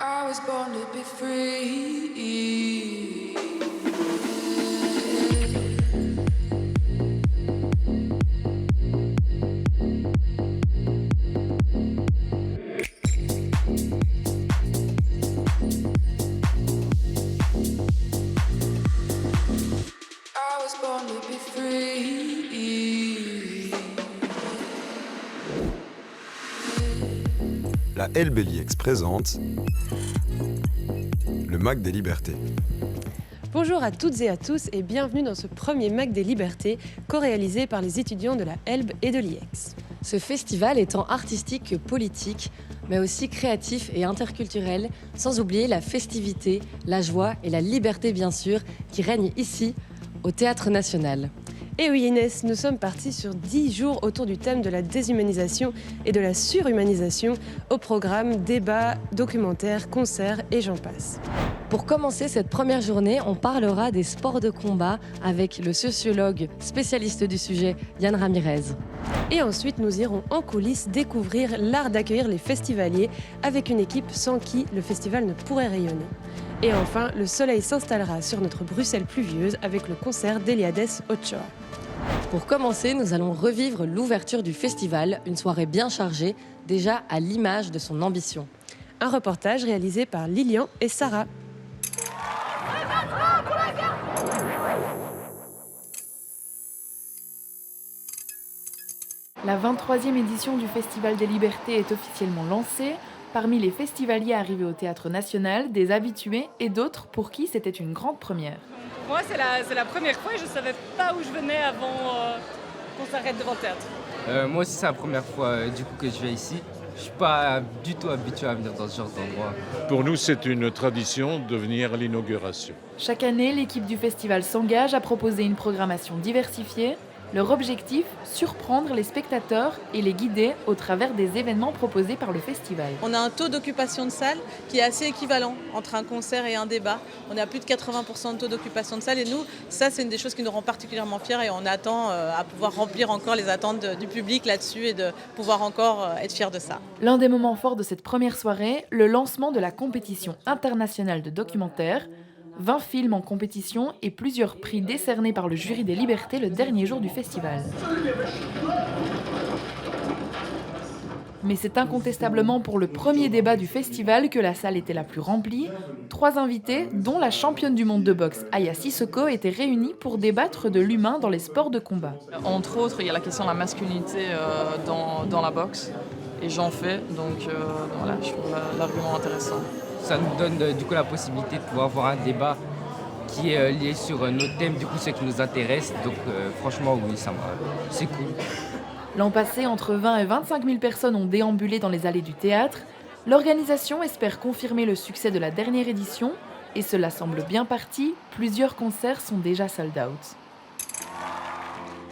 I was born to be free. I was born to be free. La LBLIX présente le MAC des Libertés. Bonjour à toutes et à tous et bienvenue dans ce premier MAC des Libertés co-réalisé par les étudiants de la ELB et de l'IEX. Ce festival étant artistique que politique, mais aussi créatif et interculturel, sans oublier la festivité, la joie et la liberté bien sûr, qui règnent ici, au Théâtre National. Et oui Inès, nous sommes partis sur 10 jours autour du thème de la déshumanisation et de la surhumanisation, au programme débats, documentaires, concerts et j'en passe. Pour commencer cette première journée, on parlera des sports de combat avec le sociologue spécialiste du sujet, Yann Ramirez. Et ensuite, nous irons en coulisses découvrir l'art d'accueillir les festivaliers avec une équipe sans qui le festival ne pourrait rayonner. Et enfin, le soleil s'installera sur notre Bruxelles pluvieuse avec le concert d'Eliades Ochoa. Pour commencer, nous allons revivre l'ouverture du festival, une soirée bien chargée, déjà à l'image de son ambition. Un reportage réalisé par Lilian et Sarah. La 23e édition du Festival des Libertés est officiellement lancée. Parmi les festivaliers arrivés au Théâtre National, des habitués et d'autres pour qui c'était une grande première. Pour moi, c'est la première fois et je ne savais pas où je venais avant qu'on s'arrête devant le théâtre. Moi aussi, c'est la première fois du coup, que je viens ici. Je ne suis pas du tout habitué à venir dans ce genre d'endroit. Pour nous, c'est une tradition de venir à l'inauguration. Chaque année, l'équipe du festival s'engage à proposer une programmation diversifiée. Leur objectif, surprendre les spectateurs et les guider au travers des événements proposés par le festival. On a un taux d'occupation de salle qui est assez équivalent entre un concert et un débat. On est à plus de 80% de taux d'occupation de salle et nous, ça c'est une des choses qui nous rend particulièrement fiers et on attend à pouvoir remplir encore les attentes du public là-dessus et de pouvoir encore être fiers de ça. L'un des moments forts de cette première soirée, le lancement de la compétition internationale de documentaires. 20 films en compétition et plusieurs prix décernés par le jury des libertés le dernier jour du festival. Mais c'est incontestablement pour le premier débat du festival que la salle était la plus remplie. 3 invités, dont la championne du monde de boxe Aya Sissoko, étaient réunis pour débattre de l'humain dans les sports de combat. Entre autres, il y a la question de la masculinité dans la boxe. Et j'en fais, donc voilà, je trouve l'argument intéressant. Ça nous donne du coup la possibilité de pouvoir avoir un débat qui est lié sur nos thèmes, du coup ce qui nous intéresse. Donc franchement oui, c'est cool. L'an passé, entre 20 et 25 000 personnes ont déambulé dans les allées du théâtre. L'organisation espère confirmer le succès de la dernière édition et cela semble bien parti, plusieurs concerts sont déjà sold out.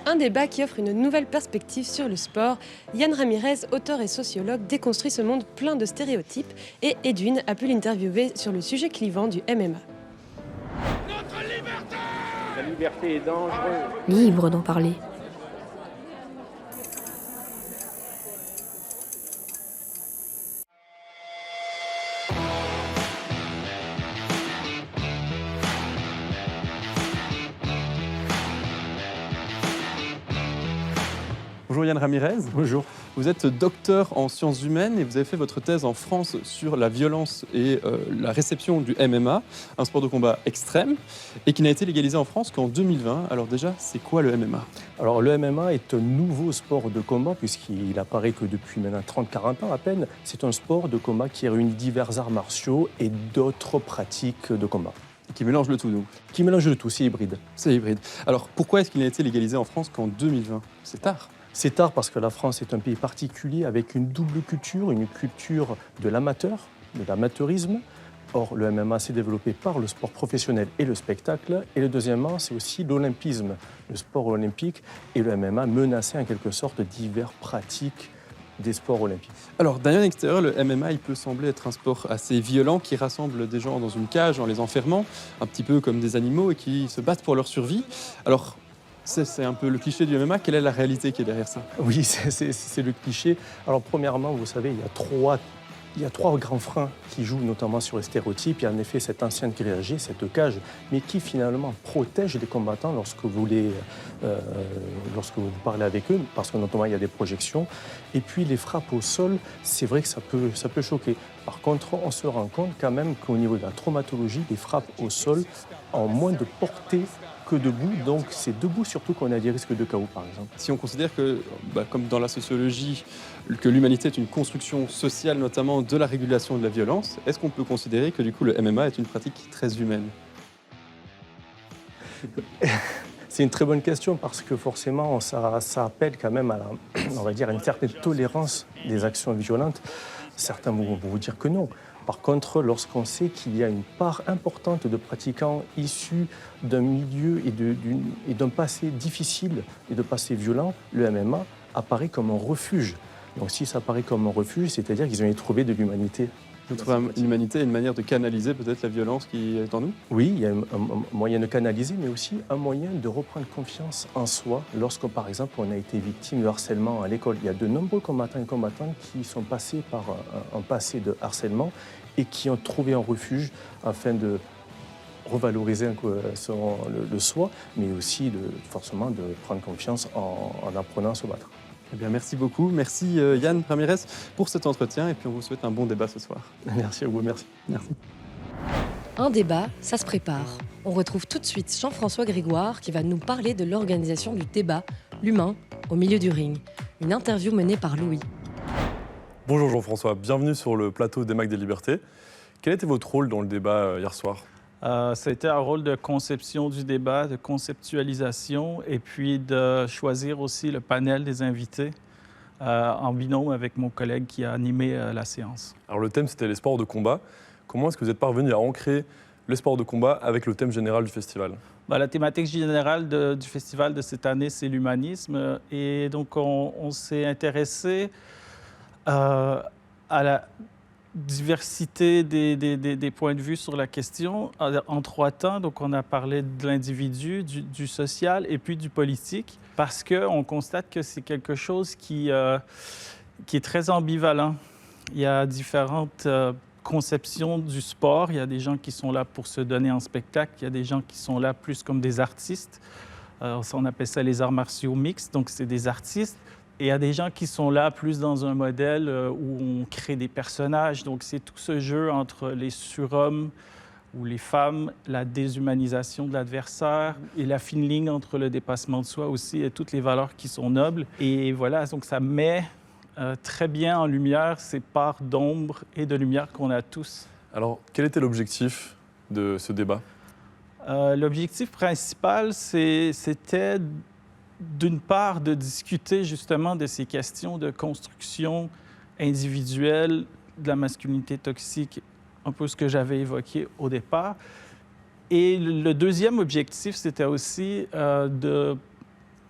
Un débat qui offre une nouvelle perspective sur le sport. Yann Ramirez, auteur et sociologue, déconstruit ce monde plein de stéréotypes et Edwin a pu l'interviewer sur le sujet clivant du MMA. Notre liberté ! La liberté est dangereuse. Libre d'en parler. Bonjour Yann Ramirez. Bonjour. Vous êtes docteur en sciences humaines et vous avez fait votre thèse en France sur la violence et la réception du MMA, un sport de combat extrême et qui n'a été légalisé en France qu'en 2020. Alors déjà, c'est quoi le MMA ? Alors le MMA est un nouveau sport de combat puisqu'il apparaît que depuis maintenant 30-40 ans à peine. C'est un sport de combat qui réunit divers arts martiaux et d'autres pratiques de combat. Qui mélange le tout, donc. Qui mélange le tout, c'est hybride. C'est hybride. Alors pourquoi est-ce qu'il n'a été légalisé en France qu'en 2020 ? C'est tard. C'est tard parce que la France est un pays particulier avec une double culture, une culture de l'amateur, de l'amateurisme. Or, le MMA s'est développé par le sport professionnel et le spectacle. Et le deuxièmement, c'est aussi l'olympisme, le sport olympique. Et le MMA menaçait en quelque sorte diverses pratiques des sports olympiques. Alors, d'un œil extérieur, le MMA, il peut sembler être un sport assez violent qui rassemble des gens dans une cage en les enfermant, un petit peu comme des animaux et qui se battent pour leur survie. Alors, c'est un peu le cliché du MMA. Quelle est la réalité qui est derrière ça ? Oui, c'est le cliché. Alors, premièrement, vous savez, il y a 3 Il y a 3 grands freins qui jouent notamment sur les stéréotypes. Il y a en effet cette ancienne grillagée, cette cage, mais qui finalement protège les combattants lorsque vous parlez avec eux, parce que notamment il y a des projections. Et puis les frappes au sol, c'est vrai que ça peut choquer. Par contre, on se rend compte quand même qu'au niveau de la traumatologie, les frappes au sol ont moins de portée que debout, donc c'est debout surtout qu'on a des risques de chaos par exemple. Si on considère que, comme dans la sociologie, que l'humanité est une construction sociale notamment de la régulation de la violence, est-ce qu'on peut considérer que du coup le MMA est une pratique très humaine? C'est une très bonne question parce que forcément ça appelle quand même à on va dire, une certaine tolérance des actions violentes. Certains vont vous dire que non. Par contre, lorsqu'on sait qu'il y a une part importante de pratiquants issus d'un milieu et d'un passé difficile et de passé violent, le MMA apparaît comme un refuge. Donc si ça apparaît comme un refuge, c'est-à-dire qu'ils ont trouvé de l'humanité. Vous trouvez l'humanité une manière de canaliser peut-être la violence qui est en nous? Oui, il y a un moyen de canaliser, mais aussi un moyen de reprendre confiance en soi lorsque, par exemple, on a été victime de harcèlement à l'école. Il y a de nombreux combattants et combattantes qui sont passés par un passé de harcèlement et qui ont trouvé un refuge afin de revaloriser le soi, mais aussi forcément de prendre confiance en apprenant à se battre. Eh bien, merci beaucoup. Merci Yann Ramirez pour cet entretien et puis on vous souhaite un bon débat ce soir. Merci à vous, merci. Merci. Un débat, ça se prépare. On retrouve tout de suite Jean-François Grégoire qui va nous parler de l'organisation du débat, l'humain au milieu du ring. Une interview menée par Louis. Bonjour Jean-François, bienvenue sur le plateau des Macs des Libertés. Quel était votre rôle dans le débat hier soir ? C'était un rôle de conception du débat, de conceptualisation et puis de choisir aussi le panel des invités en binôme avec mon collègue qui a animé la séance. Alors le thème c'était les sports de combat. Comment est-ce que vous êtes parvenu à ancrer les sports de combat avec le thème général du festival ? La thématique générale du festival de cette année, c'est l'humanisme. Et donc on s'est intéressé à la diversité des points de vue sur la question en 3 temps. Donc, on a parlé de l'individu, du social et puis du politique, parce qu'on constate que c'est quelque chose qui est très ambivalent. Il y a différentes conceptions du sport. Il y a des gens qui sont là pour se donner en spectacle. Il y a des gens qui sont là plus comme des artistes. On appelle ça les arts martiaux mixtes, donc c'est des artistes. Et il y a des gens qui sont là plus dans un modèle où on crée des personnages. Donc, c'est tout ce jeu entre les surhommes ou les femmes, la déshumanisation de l'adversaire et la fine ligne entre le dépassement de soi aussi et toutes les valeurs qui sont nobles. Et voilà, donc ça met très bien en lumière ces parts d'ombre et de lumière qu'on a tous. Alors, quel était l'objectif de ce débat? L'objectif principal, c'était d'une part, de discuter justement de ces questions de construction individuelle de la masculinité toxique, un peu ce que j'avais évoqué au départ. Et le deuxième objectif, c'était aussi de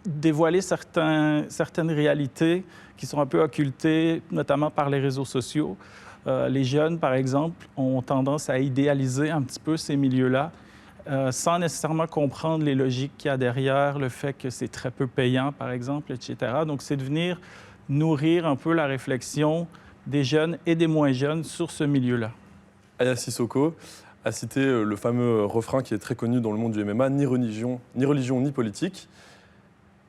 dévoiler certaines réalités qui sont un peu occultées, notamment par les réseaux sociaux. Les jeunes, par exemple, ont tendance à idéaliser un petit peu ces milieux-là, sans nécessairement comprendre les logiques qu'il y a derrière, le fait que c'est très peu payant, par exemple, etc. Donc, c'est de venir nourrir un peu la réflexion des jeunes et des moins jeunes sur ce milieu-là. Aya Sissoko a cité le fameux refrain qui est très connu dans le monde du MMA, ni religion ni politique.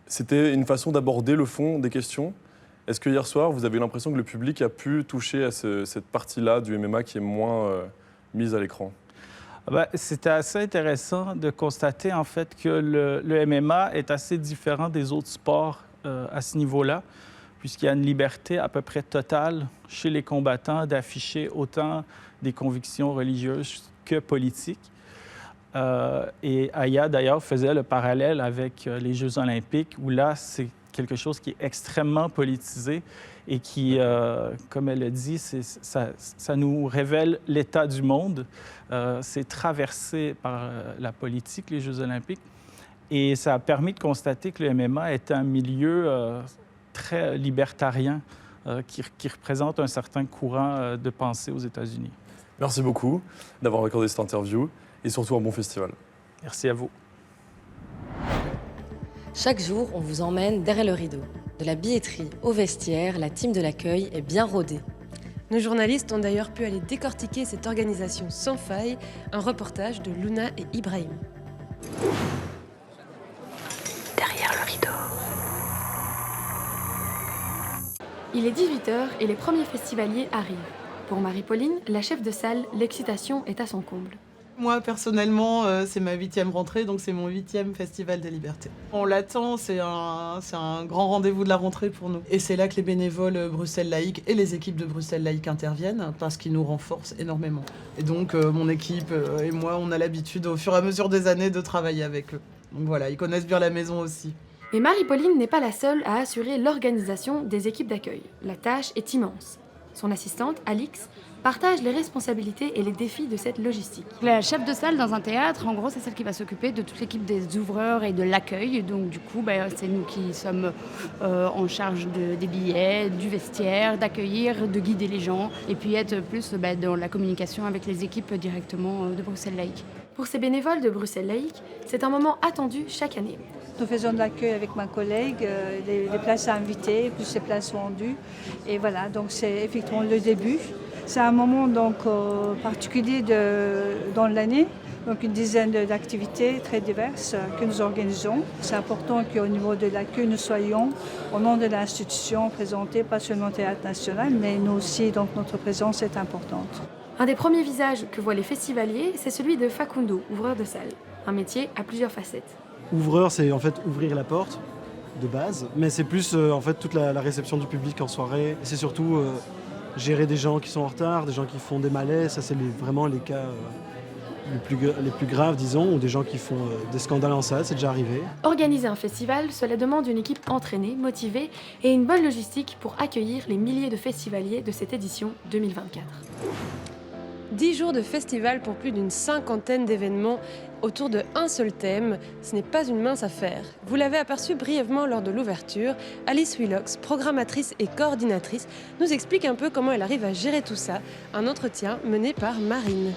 C'était une façon d'aborder le fond des questions. Est-ce que hier soir, vous avez l'impression que le public a pu toucher à cette partie-là du MMA qui est moins mise à l'écran ? C'était assez intéressant de constater en fait que le MMA est assez différent des autres sports à ce niveau-là, puisqu'il y a une liberté à peu près totale chez les combattants d'afficher autant des convictions religieuses que politiques. Et Aya, d'ailleurs, faisait le parallèle avec les Jeux olympiques, où là, c'est quelque chose qui est extrêmement politisé et qui, comme elle l'a dit, ça nous révèle l'état du monde. C'est traversé par la politique, les Jeux olympiques. Et ça a permis de constater que le MMA est un milieu très libertarien qui représente un certain courant de pensée aux États-Unis. Merci beaucoup d'avoir accordé cette interview et surtout un bon festival. Merci à vous. Chaque jour, on vous emmène derrière le rideau. De la billetterie au vestiaire, la team de l'accueil est bien rodée. Nos journalistes ont d'ailleurs pu aller décortiquer cette organisation sans faille, un reportage de Luna et Ibrahim. Derrière le rideau. Il est 18h et les premiers festivaliers arrivent. Pour Marie-Pauline, la chef de salle, l'excitation est à son comble. Moi, personnellement, c'est ma 8e rentrée, donc c'est mon 8e Festival des Libertés. On l'attend, c'est un grand rendez-vous de la rentrée pour nous. Et c'est là que les bénévoles Bruxelles Laïque et les équipes de Bruxelles Laïque interviennent, parce qu'ils nous renforcent énormément. Et donc, mon équipe et moi, on a l'habitude, au fur et à mesure des années, de travailler avec eux. Donc voilà, ils connaissent bien la maison aussi. Mais Marie-Pauline n'est pas la seule à assurer l'organisation des équipes d'accueil. La tâche est immense. Son assistante, Alix, partage les responsabilités et les défis de cette logistique. La chef de salle dans un théâtre, en gros, c'est celle qui va s'occuper de toute l'équipe des ouvreurs et de l'accueil. Donc du coup, c'est nous qui sommes en charge des billets, du vestiaire, d'accueillir, de guider les gens et puis être plus dans la communication avec les équipes directement de Bruxelles Laïque. Pour ces bénévoles de Bruxelles Laïque, c'est un moment attendu chaque année. Nous faisons de l'accueil avec ma collègue, les places à inviter, plus les places vendues. Et voilà, donc c'est effectivement le début. C'est un moment donc particulier dans l'année, donc une dizaine d'activités très diverses que nous organisons. C'est important qu'au niveau de l'accueil, nous soyons au nom de l'institution présentés, pas seulement au Théâtre National, mais nous aussi, donc notre présence est importante. Un des premiers visages que voient les festivaliers, c'est celui de Facundo, ouvreur de salle. Un métier à plusieurs facettes. Ouvreur, c'est en fait ouvrir la porte de base, mais c'est plus en fait toute la réception du public en soirée. C'est surtout gérer des gens qui sont en retard, des gens qui font des malaises. Ça, c'est vraiment les cas les plus graves, disons, ou des gens qui font des scandales en salle. C'est déjà arrivé. Organiser un festival, cela demande une équipe entraînée, motivée et une bonne logistique pour accueillir les milliers de festivaliers de cette édition 2024. 10 jours de festival pour plus d'une cinquantaine d'événements autour d'un seul thème, ce n'est pas une mince affaire. Vous l'avez aperçu brièvement lors de l'ouverture, Alice Willox, programmatrice et coordinatrice, nous explique un peu comment elle arrive à gérer tout ça, un entretien mené par Marine.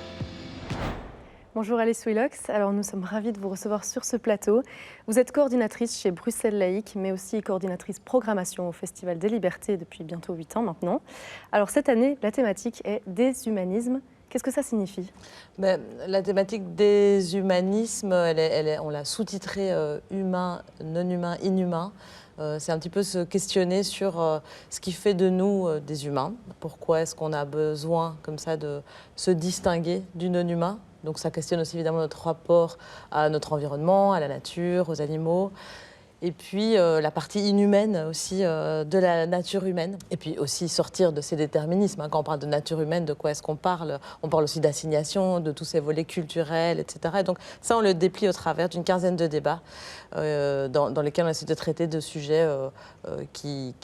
Bonjour Alice Willox, alors nous sommes ravis de vous recevoir sur ce plateau. Vous êtes coordinatrice chez Bruxelles Laïque, mais aussi coordinatrice programmation au Festival des Libertés depuis bientôt 8 ans maintenant. Alors cette année, la thématique est déshumanisme. Qu'est-ce que ça signifie ? La thématique déshumanisme, on l'a sous-titrée humain, non-humain, inhumain. C'est un petit peu se questionner sur ce qui fait de nous des humains. Pourquoi est-ce qu'on a besoin comme ça de se distinguer du non-humain ? Donc ça questionne aussi évidemment notre rapport à notre environnement, à la nature, aux animaux. Et puis la partie inhumaine aussi de la nature humaine. Et puis aussi sortir de ces déterminismes. Quand on parle de nature humaine, de quoi est-ce qu'on parle ? On parle aussi d'assignation, de tous ces volets culturels, etc. Et donc ça, on le déplie au travers d'une quinzaine de débats dans lesquels on essaie de traiter de sujets qui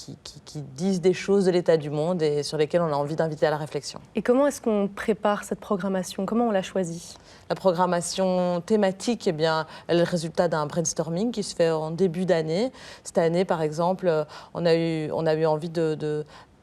disent des choses de l'état du monde et sur lesquels on a envie d'inviter à la réflexion. Et comment est-ce qu'on prépare cette programmation ? Comment on la choisit ? La programmation thématique, elle est le résultat d'un brainstorming qui se fait en début d'année. Cette année, par exemple, on a eu envie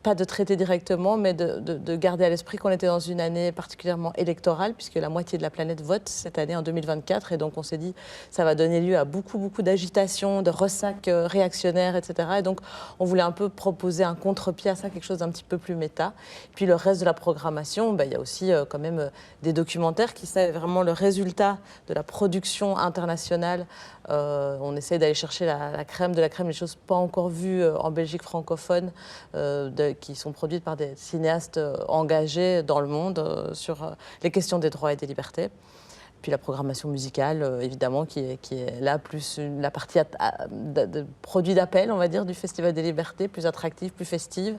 pas de traiter directement, mais de garder à l'esprit qu'on était dans une année particulièrement électorale, puisque la moitié de la planète vote cette année en 2024. Et donc, on s'est dit ça va donner lieu à beaucoup d'agitation, de ressacs réactionnaires, etc. Et donc, on voulait un peu proposer un contre-pied à ça, quelque chose d'un petit peu plus méta. Puis, le reste de la programmation, il y a aussi quand même des documentaires qui sont vraiment le résultat de la production internationale. On essaie d'aller chercher la crème de la crème, les choses pas encore vues en Belgique francophone, qui sont produites par des cinéastes engagés dans le monde sur les questions des droits et des libertés. Puis la programmation musicale, évidemment, qui est là, plus la partie de produit d'appel, on va dire, du Festival des Libertés, plus attractive, plus festive.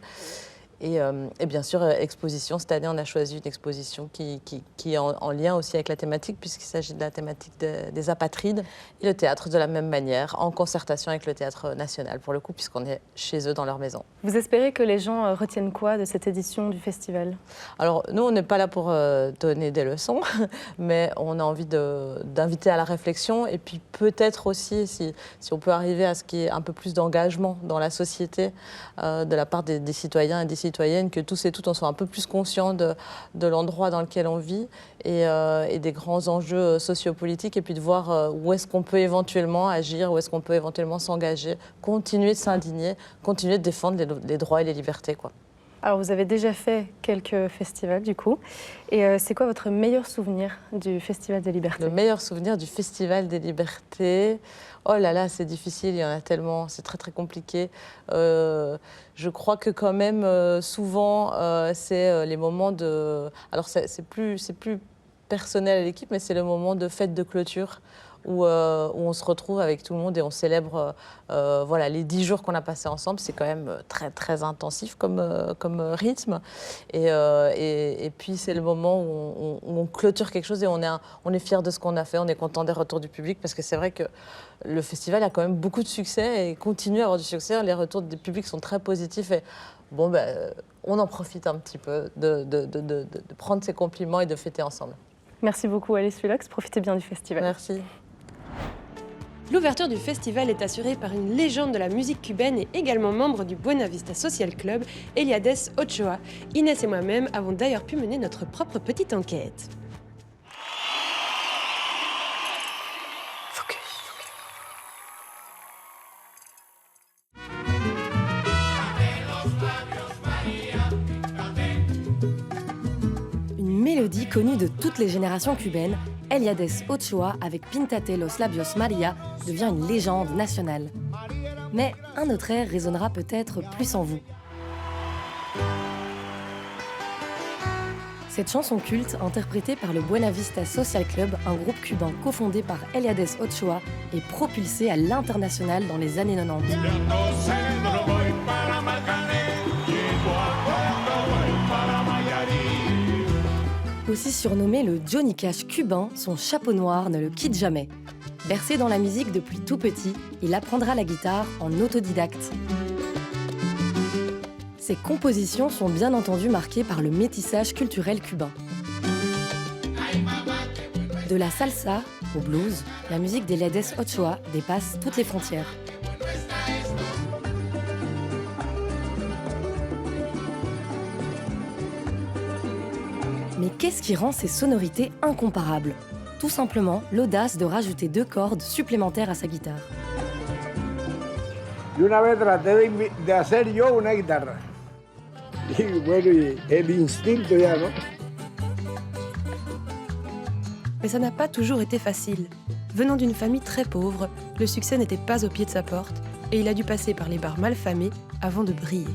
Et bien sûr, exposition. Cette année, on a choisi une exposition qui est en lien aussi avec la thématique, puisqu'il s'agit de la thématique des apatrides. Et le théâtre, de la même manière, en concertation avec le Théâtre National, pour le coup, puisqu'on est chez eux, dans leur maison. Vous espérez que les gens retiennent quoi de cette édition du festival ? Alors, nous, on n'est pas là pour donner des leçons, mais on a envie d'inviter à la réflexion. Et puis, peut-être aussi, si on peut arriver à ce qui est un peu plus d'engagement dans la société, de la part des citoyens et des citoyennes, que tous et toutes, on soit un peu plus conscients de l'endroit dans lequel on vit et des grands enjeux sociopolitiques, et puis de voir où est-ce qu'on peut éventuellement agir, où est-ce qu'on peut éventuellement s'engager, continuer de s'indigner, continuer de défendre les droits et les libertés, quoi. Alors, vous avez déjà fait quelques festivals, du coup. Et c'est quoi votre meilleur souvenir du Festival des Libertés? Le meilleur souvenir du Festival des Libertés? Oh là là, c'est difficile, il y en a tellement, c'est très très compliqué. Je crois que quand même, souvent, c'est les moments de... Alors, c'est plus personnel à l'équipe, mais c'est le moment de fête de clôture où on se retrouve avec tout le monde et on célèbre voilà, les 10 jours qu'on a passés ensemble. C'est quand même très, très intensif comme rythme. Et puis, c'est le moment où on clôture quelque chose et on est fiers de ce qu'on a fait. On est content des retours du public parce que c'est vrai que le festival a quand même beaucoup de succès et continue à avoir du succès. Les retours du public sont très positifs et bon, on en profite un petit peu de prendre ces compliments et de fêter ensemble. Merci beaucoup Alice Willox, profitez bien du festival. Merci. L'ouverture du festival est assurée par une légende de la musique cubaine et également membre du Buena Vista Social Club, Eliades Ochoa. Inès et moi-même avons d'ailleurs pu mener notre propre petite enquête. Une mélodie connue de toutes les générations cubaines, Eliades Ochoa avec Pintate los labios Maria devient une légende nationale. Mais un autre air résonnera peut-être plus en vous. Cette chanson culte, interprétée par le Buena Vista Social Club, un groupe cubain cofondé par Eliades Ochoa, est propulsée à l'international dans les années 90. Aussi surnommé le Johnny Cash cubain, son chapeau noir ne le quitte jamais. Bercé dans la musique depuis tout petit, il apprendra la guitare en autodidacte. Ses compositions sont bien entendu marquées par le métissage culturel cubain. De la salsa au blues, la musique d'Eliades Ochoa dépasse toutes les frontières. Mais qu'est-ce qui rend ces sonorités incomparables? Tout simplement l'audace de rajouter 2 cordes supplémentaires à sa guitare. Y una vez traté de hacer yo una guitarra. Y bueno, el instinto ya, ¿no? Mais ça n'a pas toujours été facile. Venant d'une famille très pauvre, le succès n'était pas au pied de sa porte et il a dû passer par les bars malfamés avant de briller.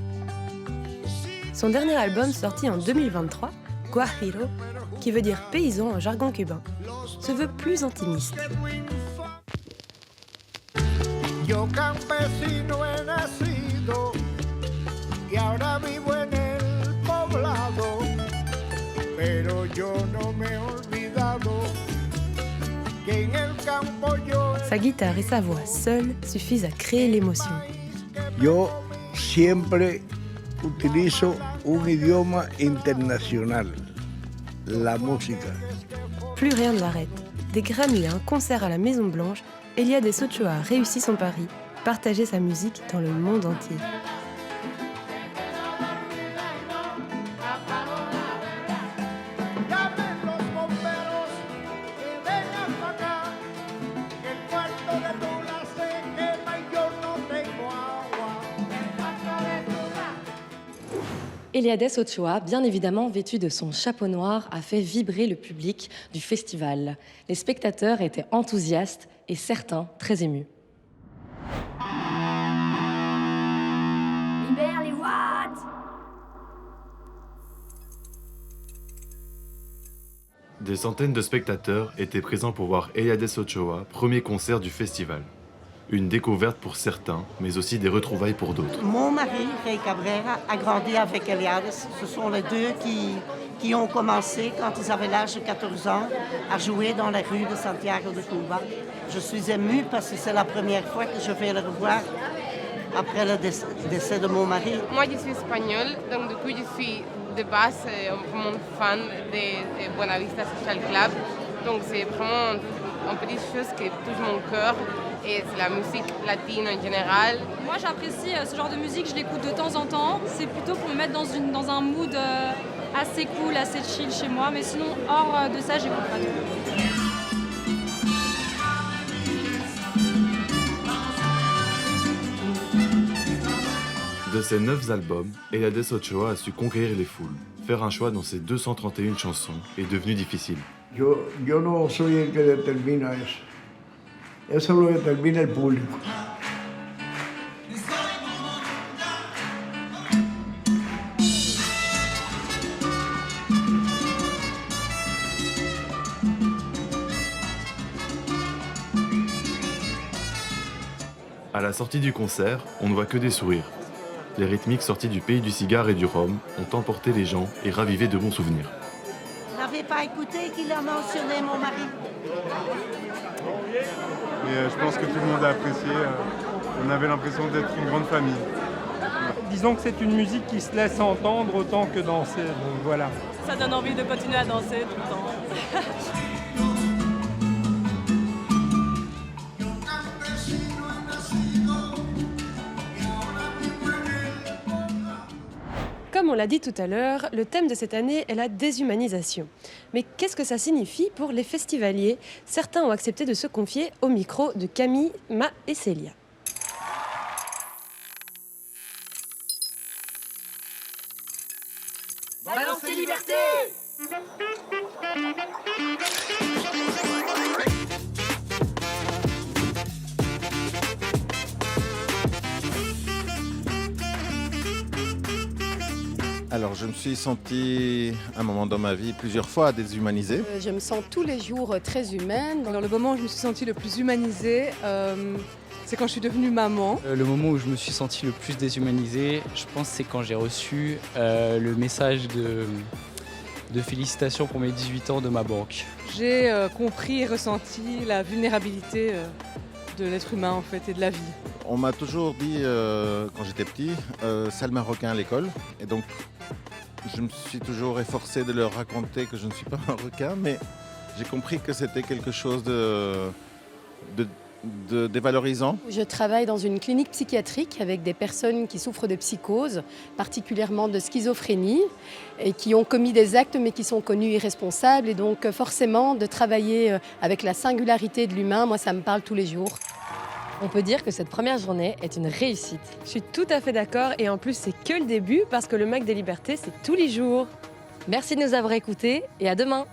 Son dernier album, sorti en 2023, Guajiro, qui veut dire paysan en jargon cubain, se veut plus intimiste. Yo campesino he nacido y ahora vivo en el poblado, pero yo no me he olvidado que en el campo yo... Sa guitare et sa voix seules suffisent à créer l'émotion. Yo siempre utilizo un idioma international, la música. Plus rien ne l'arrête. Des Grammys à un concert à la Maison Blanche, Eliades Ochoa a réussi son pari, partager sa musique dans le monde entier. Eliades Ochoa, bien évidemment vêtu de son chapeau noir, a fait vibrer le public du festival. Les spectateurs étaient enthousiastes et certains très émus. Libère les watts! Des centaines de spectateurs étaient présents pour voir Eliades Ochoa, premier concert du festival. Une découverte pour certains, mais aussi des retrouvailles pour d'autres. Mon mari, Ray Cabrera, a grandi avec Eliades. Ce sont les deux qui ont commencé, quand ils avaient l'âge de 14 ans, à jouer dans les rues de Santiago de Cuba. Je suis émue parce que c'est la première fois que je vais le revoir après le décès de mon mari. Moi, je suis espagnole, donc du coup, je suis de base vraiment fan de Buena Vista Social Club. Donc c'est vraiment une petite chose qui touche mon cœur. Et c'est la musique latine en général. Moi j'apprécie ce genre de musique, je l'écoute de temps en temps. C'est plutôt pour me mettre dans un mood assez cool, assez chill chez moi. Mais sinon, hors de ça, j'écoute pas tout. De de ses 9 albums, Eliades Ochoa a su conquérir les foules. Faire un choix dans ses 231 chansons est devenu difficile. Yo no soy el que determina eso. Eso lo determina el público. À la sortie du concert, on ne voit que des sourires. Les rythmiques sorties du pays du cigare et du rhum ont emporté les gens et ravivé de bons souvenirs. Vous n'avez pas écouté qu'il a mentionné mon mari? Et je pense que tout le monde a apprécié. On avait l'impression d'être une grande famille. Disons que c'est une musique qui se laisse entendre autant que danser, donc voilà. Ça donne envie de continuer à danser tout le temps. Comme on l'a dit tout à l'heure, le thème de cette année est la déshumanisation. Mais qu'est-ce que ça signifie pour les festivaliers? Certains ont accepté de se confier au micro de Camille, Ma et Célia. Balancez liberté! Alors, je me suis senti, à un moment dans ma vie, plusieurs fois déshumanisé. Je me sens tous les jours très humaine. Alors, le moment où je me suis sentie le plus humanisée, c'est quand je suis devenue maman. Le moment où je me suis sentie le plus déshumanisée, je pense, c'est quand j'ai reçu le message de félicitations pour mes 18 ans de ma banque. J'ai compris et ressenti la vulnérabilité de l'être humain en fait et de la vie. On m'a toujours dit, quand j'étais petit, sale marocain à l'école. Et donc, je me suis toujours efforcé de leur raconter que je ne suis pas un requin, mais j'ai compris que c'était quelque chose de dévalorisant. Je travaille dans une clinique psychiatrique avec des personnes qui souffrent de psychose, particulièrement de schizophrénie, et qui ont commis des actes mais qui sont connus irresponsables. Et donc forcément, de travailler avec la singularité de l'humain, moi ça me parle tous les jours. On peut dire que cette première journée est une réussite. Je suis tout à fait d'accord et en plus c'est que le début parce que le Mac des Libertés c'est tous les jours. Merci de nous avoir écoutés et à demain.